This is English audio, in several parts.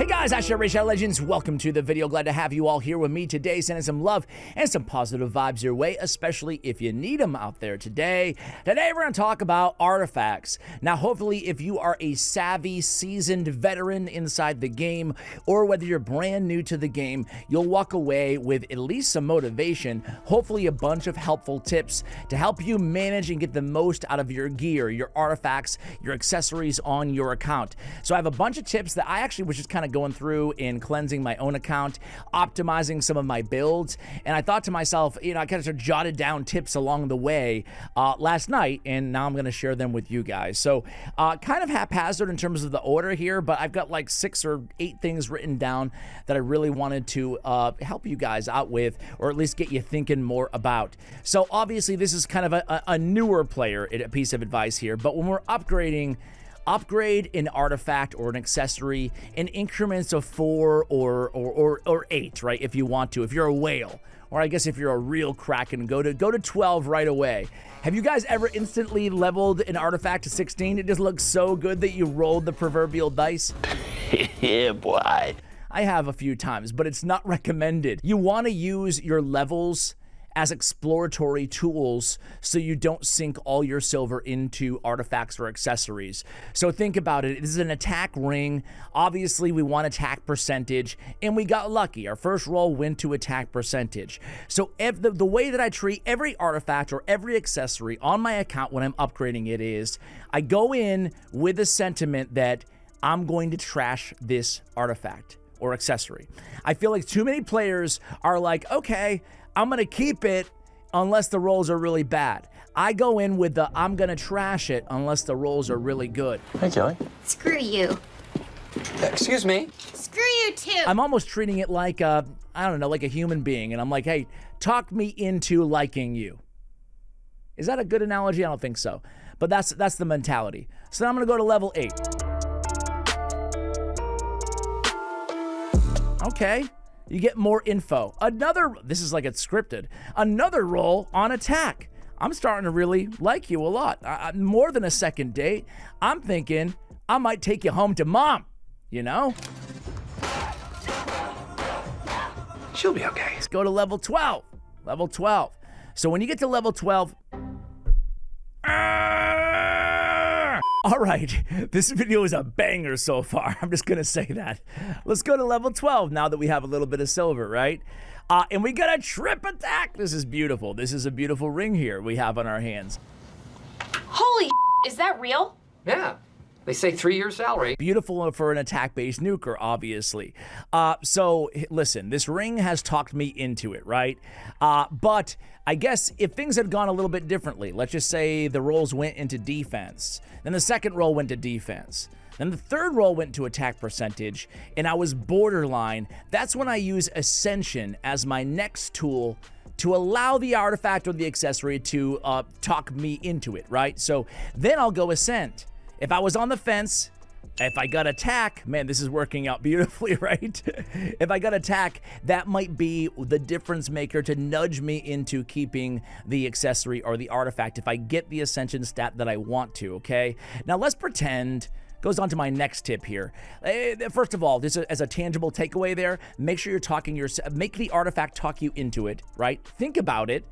Hey guys, Ascension Legends, welcome to the video. Glad to have you all here with me today, sending some love and some positive vibes your way, especially if you need them out there today. Today we're going to talk about artifacts. Now, hopefully, if you are a savvy, seasoned veteran inside the game, or whether you're brand new to the game, you'll walk away with at least some motivation, hopefully a bunch of helpful tips to help you manage and get the most out of your gear, your artifacts, your accessories on your account. So I have a bunch of tips that I actually was just kind of going through in cleansing my own account, optimizing some of my builds, and I thought to myself, I kind of jotted down tips along the way last night, and now I'm going to share them with you guys. So kind of haphazard in terms of the order here, but I've got like 6 or 8 things written down that I really wanted to help you guys out with, or at least get you thinking more about. So obviously this is kind of a newer player, a piece of advice here, but when we're upgrading, upgrade an artifact or an accessory in increments of 4 or 8, right? If you want to, if you're a whale, or I guess if you're a real kraken, go to 12 right away. Have you guys ever instantly leveled an artifact to 16? It just looks so good that you rolled the proverbial dice. Yeah, boy. I have a few times, but it's not recommended. You want to use your levels as exploratory tools so you don't sink all your silver into artifacts or accessories. So think about it. This is an attack ring. Obviously, we want attack percentage, and we got lucky. Our first roll went to attack percentage. So if the way that I treat every artifact or every accessory on my account when I'm upgrading it is, I go in with the sentiment that I'm going to trash this artifact or accessory. I feel like too many players are like, okay, I'm going to keep it unless the rolls are really bad. I go in with the I'm going to trash it unless the rolls are really good. Hey, Kelly. Screw you. Excuse me? Screw you too. I'm almost treating it like I don't know, like a human being. And I'm like, hey, talk me into liking you. Is that a good analogy? I don't think so. But that's the mentality. So now I'm going to go to level 8. Okay. You get more info. This is like it's scripted. Another roll on attack. I'm starting to really like you a lot. More than a second date. I'm thinking I might take you home to mom, you know? She'll be okay. Let's go to level 12. Level 12. So when you get to level 12, all right, this video is a banger so far. I'm just going to say that. Let's go to level 12 now that we have a little bit of silver, right? And we got a trip attack. This is beautiful. This is a beautiful ring here we have on our hands. Holy is that real? Yeah. They say 3-year salary. Beautiful for an attack-based nuker, obviously. So, listen, this ring has talked me into it, right? But I guess if things had gone a little bit differently, let's just say the rolls went into defense, then the second roll went to defense, then the third roll went to attack percentage, and I was borderline, that's when I use Ascension as my next tool to allow the artifact or the accessory to talk me into it, right? So then I'll go Ascend. If I was on the fence, if I got attack, man, this is working out beautifully, right? If I got attack, that might be the difference maker to nudge me into keeping the accessory or the artifact if I get the Ascension stat that I want to, okay? Now let's pretend, goes on to my next tip here. First of all, this is as a tangible takeaway there, make sure you're talking make the artifact talk you into it, right? Think about it.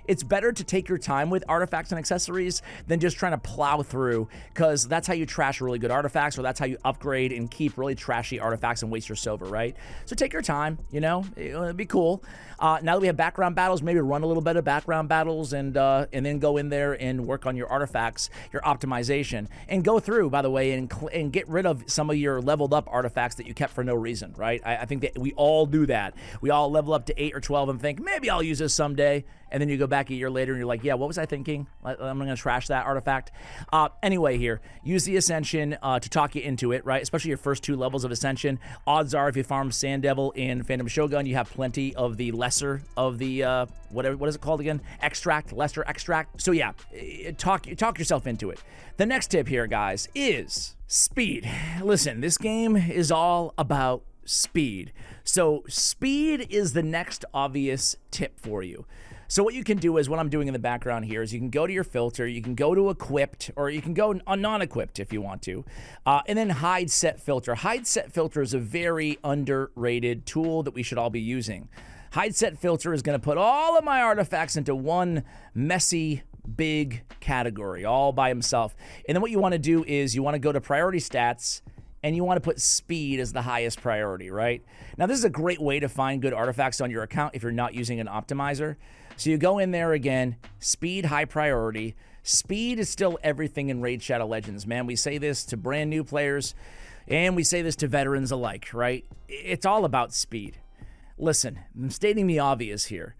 It's better to take your time with artifacts and accessories than just trying to plow through, because that's how you trash really good artifacts, or that's how you upgrade and keep really trashy artifacts and waste your silver, right? So take your time, it'd be cool. Now that we have background battles, maybe run a little bit of background battles and then go in there and work on your artifacts, your optimization, and go through, by the way, and get rid of some of your leveled up artifacts that you kept for no reason, right? I think that we all do that. We all level up to 8 or 12 and think, maybe I'll use this someday. And then you go back a year later and you're like, yeah, what was I thinking? I'm going to trash that artifact. Anyway here, use the Ascension to talk you into it, right? Especially your first 2 levels of Ascension. Odds are if you farm Sand Devil and Phantom Shogun, you have plenty of the lesser of the, what is it called again? Lesser extract. So yeah, talk yourself into it. The next tip here, guys, is speed. Listen, this game is all about speed. So speed is the next obvious tip for you. So what you can do is what I'm doing in the background here is you can go to your filter, you can go to equipped, or you can go on non-equipped if you want to, and then hide set filter. Hide set filter is a very underrated tool that we should all be using. Hide set filter is going to put all of my artifacts into one messy, big category all by himself. And then what you want to do is you want to go to priority stats, and you want to put speed as the highest priority, right? Now, this is a great way to find good artifacts on your account if you're not using an optimizer. So you go in there again, speed, high priority. Speed is still everything in Raid Shadow Legends, man. We say this to brand new players, and we say this to veterans alike, right? It's all about speed. Listen, I'm stating the obvious here.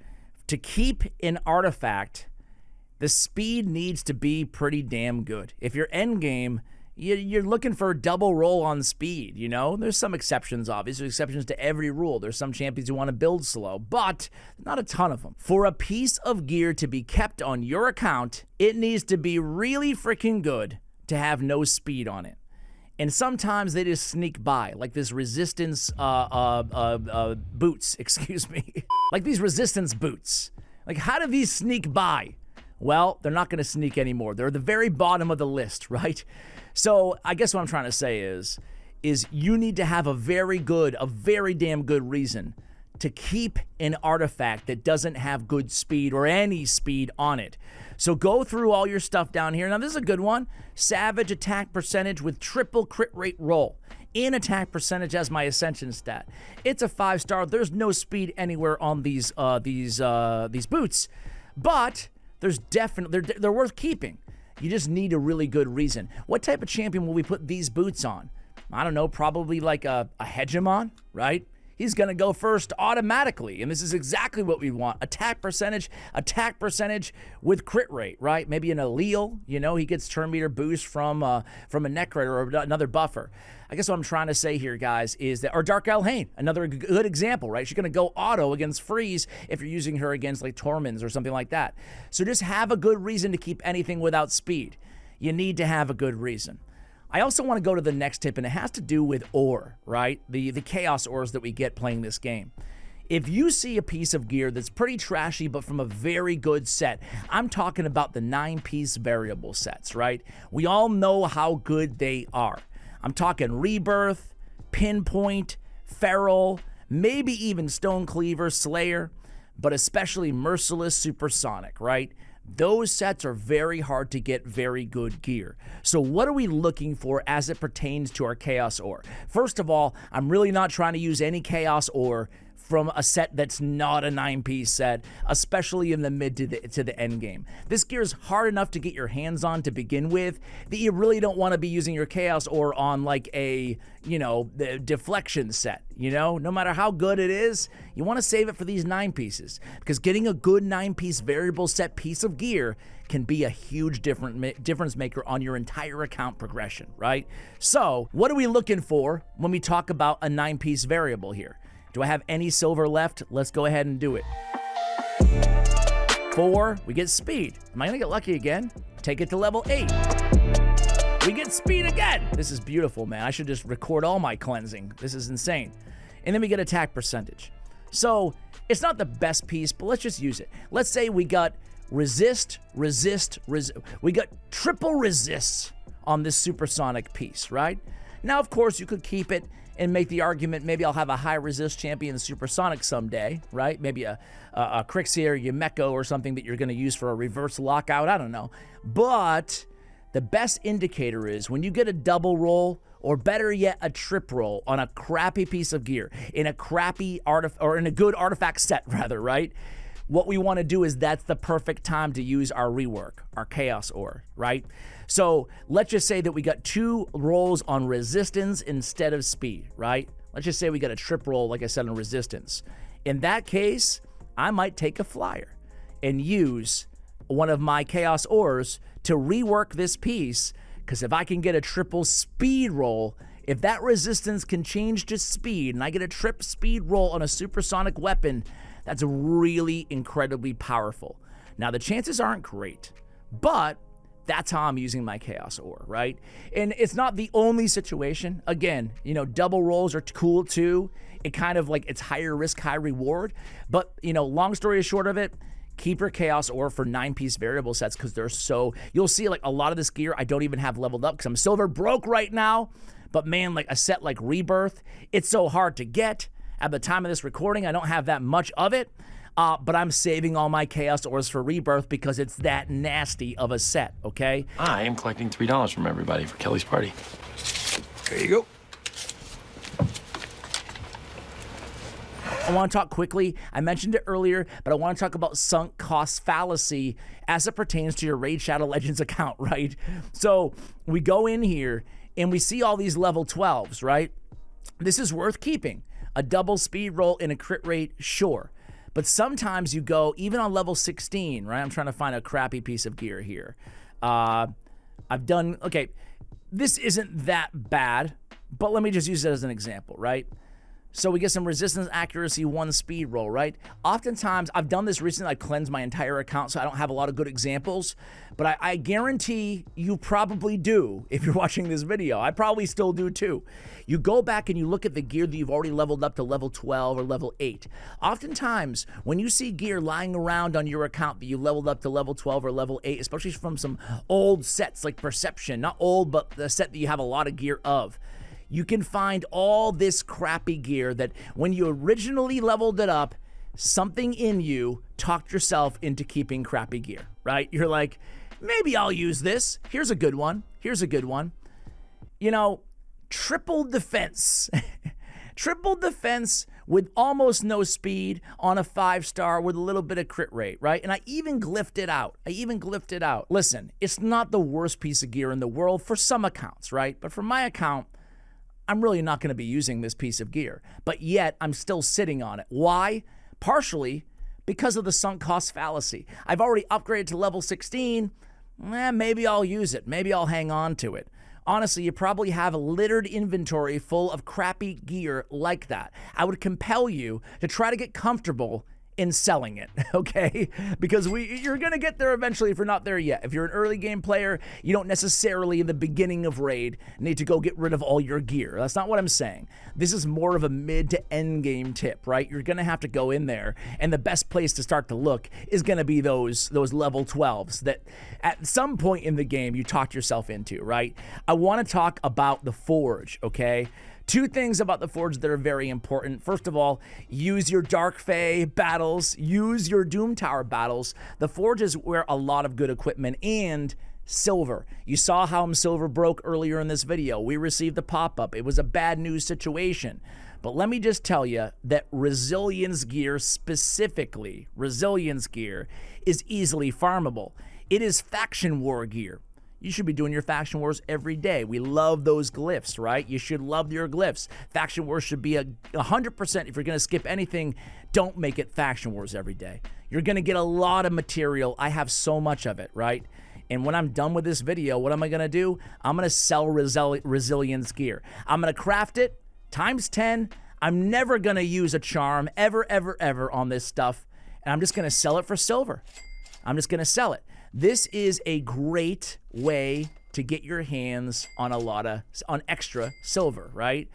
To keep an artifact, the speed needs to be pretty damn good. If your end game, you're looking for a double roll on speed, you know? There's some exceptions, obviously. There's exceptions to every rule. There's some champions who want to build slow, but not a ton of them. For a piece of gear to be kept on your account, it needs to be really freaking good to have no speed on it. And sometimes they just sneak by, like this resistance boots, excuse me. Like these resistance boots. Like, how do these sneak by? Well, they're not going to sneak anymore. They're at the very bottom of the list, right? So I guess what I'm trying to say is you need to have a very damn good reason to keep an artifact that doesn't have good speed or any speed on it. So go through all your stuff down here. Now, this is a good one. Savage attack percentage with triple crit rate roll. In attack percentage as my ascension stat. It's a 5-star. There's no speed anywhere on these boots, but there's definitely they're worth keeping. You just need a really good reason. What type of champion will we put these boots on? I don't know, probably like a hegemon, right? He's going to go first automatically, and this is exactly what we want. Attack percentage with crit rate, right? Maybe an allele, you know, he gets turn meter boost from a Necrate or another buffer. I guess what I'm trying to say here, guys, is that, or Dark Elhain, another good example, right? She's going to go auto against freeze if you're using her against like Torments or something like that. So just have a good reason to keep anything without speed. You need to have a good reason. I also want to go to the next tip, and it has to do with ore, right? The chaos ores that we get playing this game. If you see a piece of gear that's pretty trashy, but from a very good set, I'm talking about the 9-piece variable sets, right? We all know how good they are. I'm talking Rebirth, Pinpoint, Feral, maybe even Stone Cleaver, Slayer, but especially Merciless Supersonic, right? Those sets are very hard to get very good gear. So what are we looking for as it pertains to our Chaos Ore? First of all, I'm really not trying to use any Chaos Ore from a set that's not a 9-piece set, especially in the mid to the end game. This gear is hard enough to get your hands on to begin with that you really don't want to be using your Chaos Ore on like a, you know, the deflection set, you know? No matter how good it is, you want to save it for these 9-pieces because getting a good 9-piece variable set piece of gear can be a huge difference maker on your entire account progression, right? So what are we looking for when we talk about a 9-piece variable here? Do I have any silver left? Let's go ahead and do it. 4, we get speed. Am I gonna get lucky again? Take it to level 8. We get speed again. This is beautiful, man. I should just record all my cleansing. This is insane. And then we get attack percentage. So it's not the best piece, but let's just use it. Let's say we got resist. We got triple resists on this supersonic piece, right? Now, of course, you could keep it and make the argument, maybe I'll have a high resist champion supersonic someday, right? Maybe a Crixie or Yumeko or something that you're going to use for a reverse lockout. I don't know. But the best indicator is when you get a double roll, or better yet, a trip roll on a crappy piece of gear in a crappy or in a good artifact set, rather, right? What we want to do is that's the perfect time to use our rework, our Chaos Ore, right? So let's just say that we got 2 rolls on resistance instead of speed, right? Let's just say we got a trip roll, like I said, on resistance. In that case, I might take a flyer and use one of my Chaos Ores to rework this piece, because if I can get a triple speed roll, if that resistance can change to speed and I get a trip speed roll on a supersonic weapon, that's really incredibly powerful. Now, the chances aren't great, but that's how I'm using my Chaos Ore, right? And it's not the only situation. Again, you know, double rolls are cool too. It kind of like, it's higher risk, high reward. But, you know, long story short of it, keep your chaos ore for 9-piece variable sets because they're so, you'll see like a lot of this gear I don't even have leveled up because I'm silver broke right now. But man, like a set like Rebirth, it's so hard to get. At the time of this recording, I don't have that much of it. But I'm saving all my chaos ores for Rebirth because it's that nasty of a set, okay? I am collecting $3 from everybody for Kelly's party. There you go. I want to talk quickly. I mentioned it earlier, but I want to talk about sunk cost fallacy as it pertains to your Raid Shadow Legends account, right? So we go in here and we see all these level 12s, right? This is worth keeping. A double speed roll and a crit rate, sure. But sometimes you go, even on level 16, right? I'm trying to find a crappy piece of gear here. Okay, this isn't that bad, but let me just use it as an example, right? So we get some resistance, accuracy, 1 speed roll, right? Oftentimes, I've done this recently. I cleansed my entire account, so I don't have a lot of good examples. But I guarantee you probably do if you're watching this video. I probably still do too. You go back and you look at the gear that you've already leveled up to level 12 or level 8. Oftentimes, when you see gear lying around on your account that you leveled up to level 12 or level 8, especially from some old sets like Perception, not old, but the set that you have a lot of gear of, you can find all this crappy gear that when you originally leveled it up, something in you talked yourself into keeping crappy gear, right? You're like, maybe I'll use this. Here's a good one. Here's a good one. You know, triple defense. Triple defense with almost no speed on a 5-star with a little bit of crit rate, right? And I even glyphed it out. Listen, it's not the worst piece of gear in the world for some accounts, right? But for my account, I'm really not going to be using this piece of gear, but yet I'm still sitting on it. Why? Partially because of the sunk cost fallacy. I've already upgraded to level 16. Maybe I'll use it. Maybe I'll hang on to it. Honestly, you probably have a littered inventory full of crappy gear like that. I would compel you to try to get comfortable in selling it, okay? Because you're gonna get there eventually if you're not there yet. If you're an early game player, you don't necessarily in the beginning of Raid need to go get rid of all your gear. That's not what I'm saying. This is more of a mid to end game tip, right? You're gonna have to go in there, and the best place to start to look is gonna be those level 12s that at some point in the game you talked yourself into, right? I wanna talk about the Forge, okay? 2 things about the Forge that are very important. First of all, use your Dark Fae battles, use your Doom Tower battles. The Forge is where a lot of good equipment and silver. You saw how I'm silver broke earlier in this video. We received the pop-up. It was a bad news situation. But let me just tell you that resilience gear specifically, resilience gear is easily farmable. It is faction war gear. You should be doing your faction wars every day. We love those glyphs, right? You should love your glyphs. Faction wars should be 100%. If you're going to skip anything, don't make it faction wars every day. You're going to get a lot of material. I have so much of it, right? And when I'm done with this video, what am I going to do? I'm going to sell resilience gear. I'm going to craft it times 10. I'm never going to use a charm ever, ever, ever on this stuff. And I'm just going to sell it for silver. I'm just going to sell it. This is a great way to get your hands on on extra silver, right?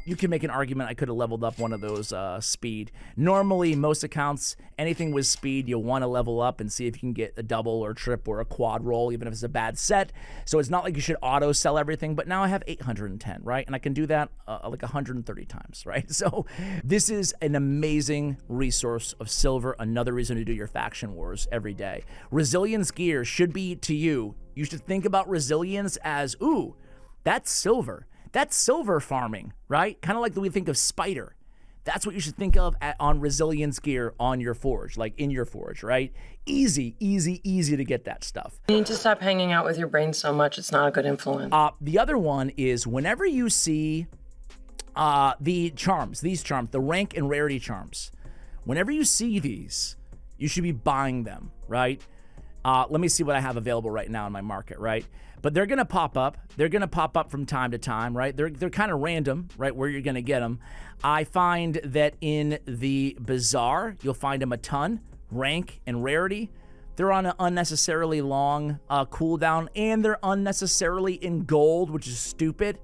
You can make an argument I could have leveled up one of those speed. Normally, most accounts, anything with speed, you'll want to level up and see if you can get a double or trip or a quad roll, even if it's a bad set. So it's not like you should auto sell everything, but now I have 810, right? And I can do that like 130 times, right? So this is an amazing resource of silver, another reason to do your faction wars every day. Resilience gear should be to you. You should think about resilience as, ooh, that's silver. That's silver farming, right? Kind of like we think of Spider. That's what you should think of on resilience gear on your Forge, like in your Forge, right? Easy, easy, easy to get that stuff. You need to stop hanging out with your brain so much. It's not a good influence. The other one is whenever you see these charms, the rank and rarity charms, whenever you see these, you should be buying them, right? Let me see what I have available right now in my market, right? But they're going to pop up. They're going to pop up from time to time, right? They're kind of random, right, where you're going to get them. I find that in the Bazaar, you'll find them a ton, rank and rarity. They're on an unnecessarily long cooldown, and they're unnecessarily in gold, which is stupid.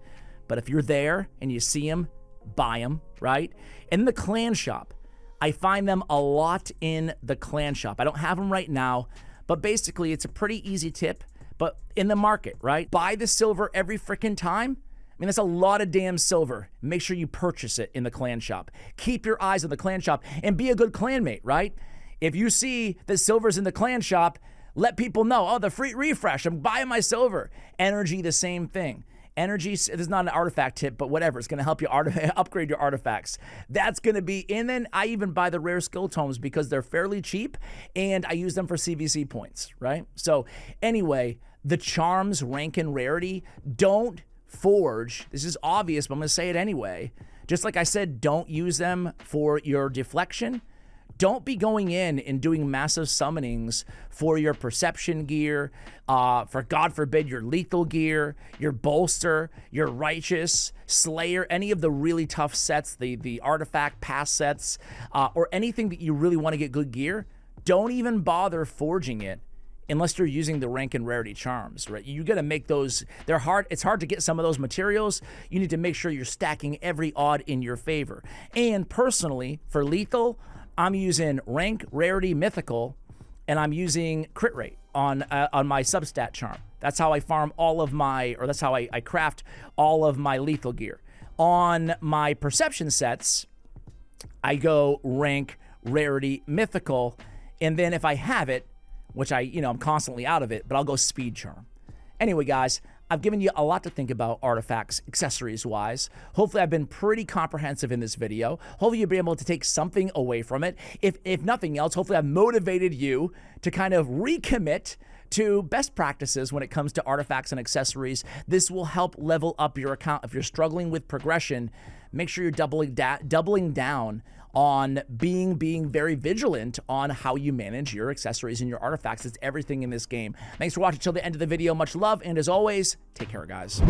But if you're there and you see them, buy them, right? And the clan shop. I find them a lot in the clan shop. I don't have them right now, but basically it's a pretty easy tip. But in the market, right? Buy the silver every freaking time. I mean, that's a lot of damn silver. Make sure you purchase it in the clan shop. Keep your eyes on the clan shop and be a good clanmate, right? If you see that silver's in the clan shop, let people know, oh, the free refresh, I'm buying my silver. Energy, the same thing. Energy, this is not an artifact tip, but whatever. It's going to help you upgrade your artifacts. That's going to be, and then I even buy the rare skill tomes because they're fairly cheap and I use them for CVC points, right? So anyway, the charms, rank, and rarity, don't forge. This is obvious, but I'm going to say it anyway. Just like I said, don't use them for your deflection. Don't be going in and doing massive summonings for your perception gear, for God forbid your lethal gear, your bolster, your righteous, slayer, any of the really tough sets, the artifact pass sets, or anything that you really want to get good gear. Don't even bother forging it unless you're using the rank and rarity charms, right? You got to make those, they're hard. It's hard to get some of those materials. You need to make sure you're stacking every odd in your favor. And personally, for lethal, I'm using rank, rarity, mythical, and I'm using crit rate on my substat charm. That's how I farm all of my, or that's how I craft all of my lethal gear. On my perception sets, I go rank, rarity, mythical, and then if I have it, which I'm constantly out of it, but I'll go speed charm. Anyway, guys, I've given you a lot to think about artifacts, accessories-wise. Hopefully, I've been pretty comprehensive in this video. Hopefully, you'll be able to take something away from it. If nothing else, hopefully, I've motivated you to kind of recommit to best practices when it comes to artifacts and accessories. This will help level up your account. If you're struggling with progression, make sure you're doubling down on being very vigilant on how you manage your accessories and your artifacts. It's everything in this game. Thanks for watching till the end of the video. Much love, and as always, take care, guys.